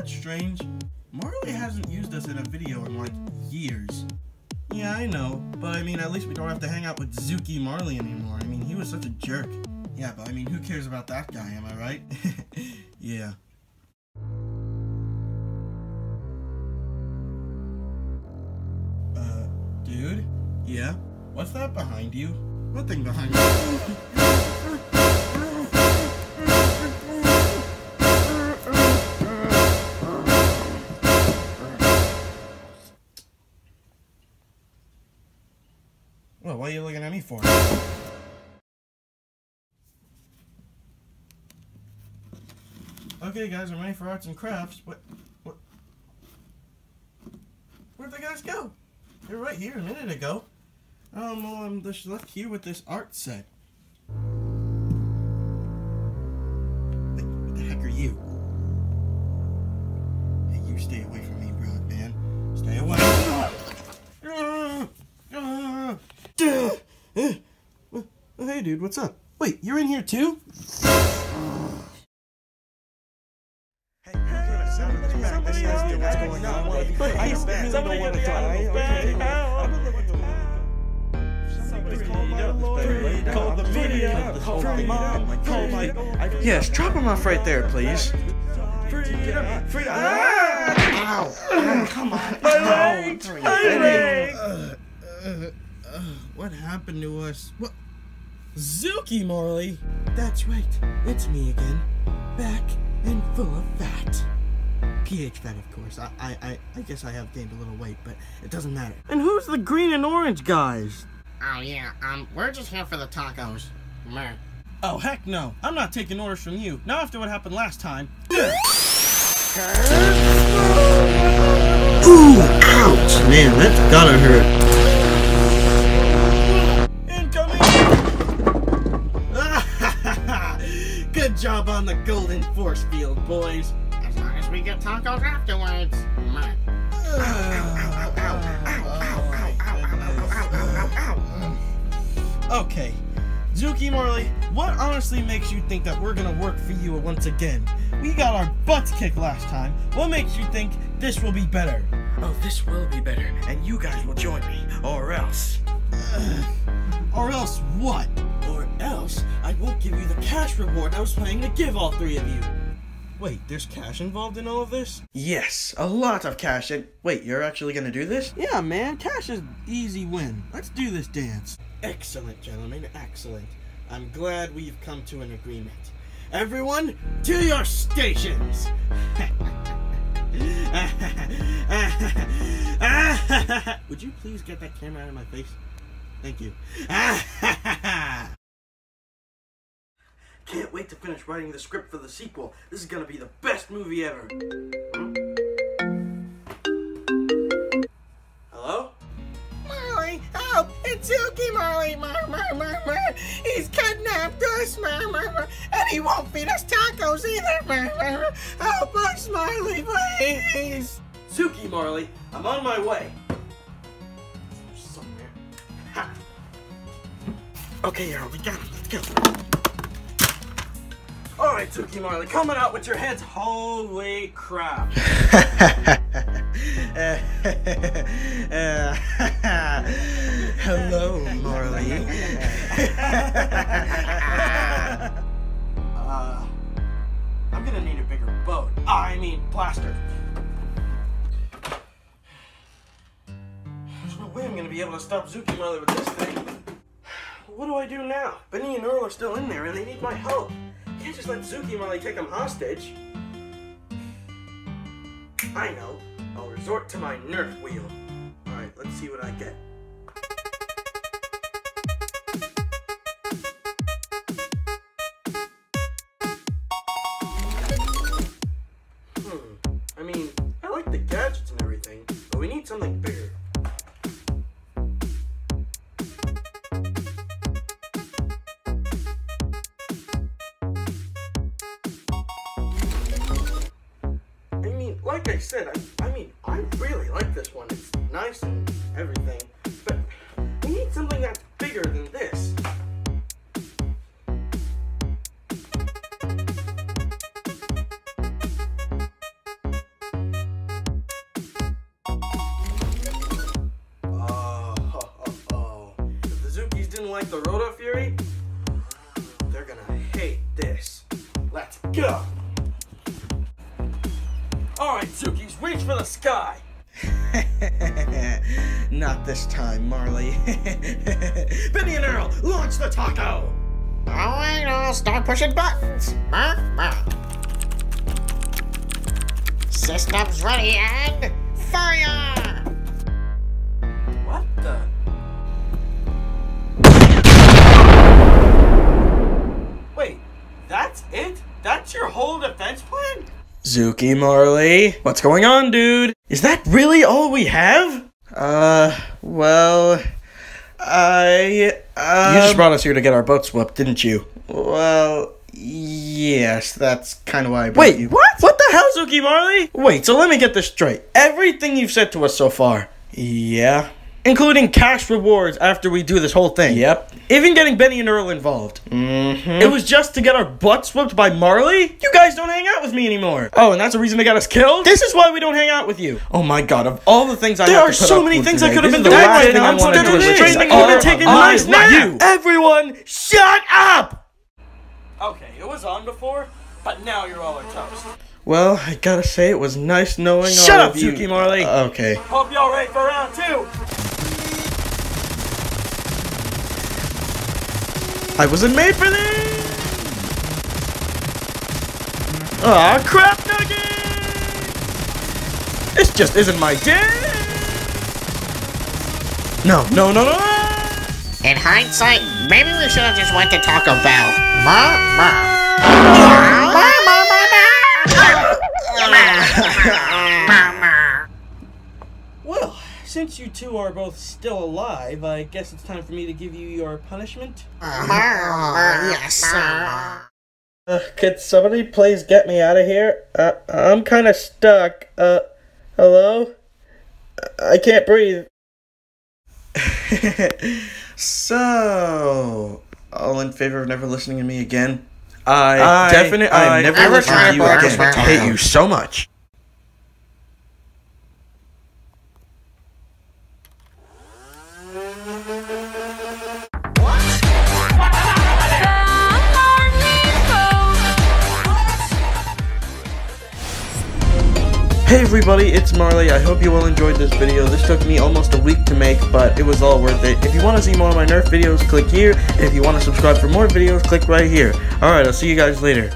what's strange? Marley hasn't used us in a video in like years. Yeah, I know, but I mean, at least we don't have to hang out with Zukie Marley anymore. I mean, he was such a jerk. Yeah, but I mean, who cares about that guy, am I right? Yeah. Dude? Yeah? What's that behind you? What thing behind you? Well, what are you looking at me for? Okay, guys, I'm ready for arts and crafts. What? Where'd the guys go? They were right here a minute ago. Well, I'm just left here with this art set. Wait, what the heck are you? Hey, you stay away from me, bro, man. Stay away. Hey, dude, what's up? Wait, you're in here too? Yes, drop him off right there, please. Freedom! Ow! Come on! My legs! What happened to us? What? Zukie Marley! That's right, it's me again. Back and full of fat. PH fat, of course. I guess I have gained a little weight, but it doesn't matter. And who's the green and orange guys? Oh yeah, we're just here for the tacos. Meh. Oh heck no! I'm not taking orders from you. Not after what happened last time. Ooh, ouch! Man, that's gotta hurt. Incoming! Good job on the golden force field, boys. As long as we get tacos afterwards. Meh. Okay, Zukie Marley, what honestly makes you think that we're gonna work for you once again? We got our butts kicked last time. What makes you think this will be better? Oh, this will be better, and you guys will join me, or else. Or else what? Or else I won't give you the cash reward I was planning to give all three of you. Wait, there's cash involved in all of this? Yes, a lot of cash. And wait, you're actually gonna do this? Yeah, man, cash is easy win. Let's do this dance. Excellent, gentlemen, excellent. I'm glad we've come to an agreement. Everyone, to your stations! Would you please get that camera out of my face? Thank you. Can't wait to finish writing the script for the sequel. This is gonna be the best movie ever. Hello? Marley, help! It's Zukie Marley! He's kidnapped us! And he won't feed us tacos either! Help us, Marley, please! Zukie Marley, I'm on my way. Somewhere. Ha. Okay, Harold, we got him. Let's go. Alright, Zukie Marley, coming out with your heads. Holy crap. Hello, Marley. I'm gonna need a bigger boat. I mean, plaster. There's no way I'm gonna be able to stop Zukie Marley with this thing. What do I do now? Benny and Earl are still in there and they need my help. Can't just let Zukie Marley take them hostage. I know. I'll resort to my Nerf wheel. Alright, let's see what I get. I mean, I like the gadgets and everything, but we need something bigger. Like I said, I really like this one. It's nice and everything, but we need something that's bigger than this. like the Roto Fury? They're gonna hate this. Let's go! Alright, Zukies, reach for the sky! Not this time, Marley. Benny and Earl, launch the taco! Alright, I'll start pushing buttons. Systems ready and fire! What the? Wait, that's it? That's your whole defense plan? Zukie, Marley, what's going on, dude? Is that really all we have? Well, you just brought us here to get our butts whooped, didn't you? Well, yes, that's kind of why I brought you. Wait, what? What the hell, Zukie, Marley? Wait, so let me get this straight. Everything you've said to us so far. Yeah. Including cash rewards after we do this whole thing. Yep. Even getting Benny and Earl involved. It was just to get our butts whooped by Marley? You guys don't hang out with me anymore. Oh, and that's a reason to get us killed? This is why we don't hang out with you. Oh my god, of all the things I have to put up with today, there are so many things I could have been doing right now instead of training or taking a nice nap. Everyone, shut up! Okay, it was on before, but now you're all our toast. Well, I gotta say it was nice knowing all of you. Shut up, Zukie, Marley. Okay. Hope y'all ready for round 2. I wasn't made for this! Aw, crap nugget! This just isn't my day! No. In hindsight, maybe we should have just went to Taco Bell. Well, since you two are both still alive, I guess it's time for me to give you your punishment. Yes, sir. Could somebody please get me out of here? I'm kind of stuck. Hello? I can't breathe. So, all in favor of never listening to me again? I never listen to you again. I hate you so much. Hey everybody, it's Marley. I hope you all enjoyed this video. This took me almost a week to make, but it was all worth it. If you want to see more of my Nerf videos, click here. And if you want to subscribe for more videos, click right here. Alright, I'll see you guys later.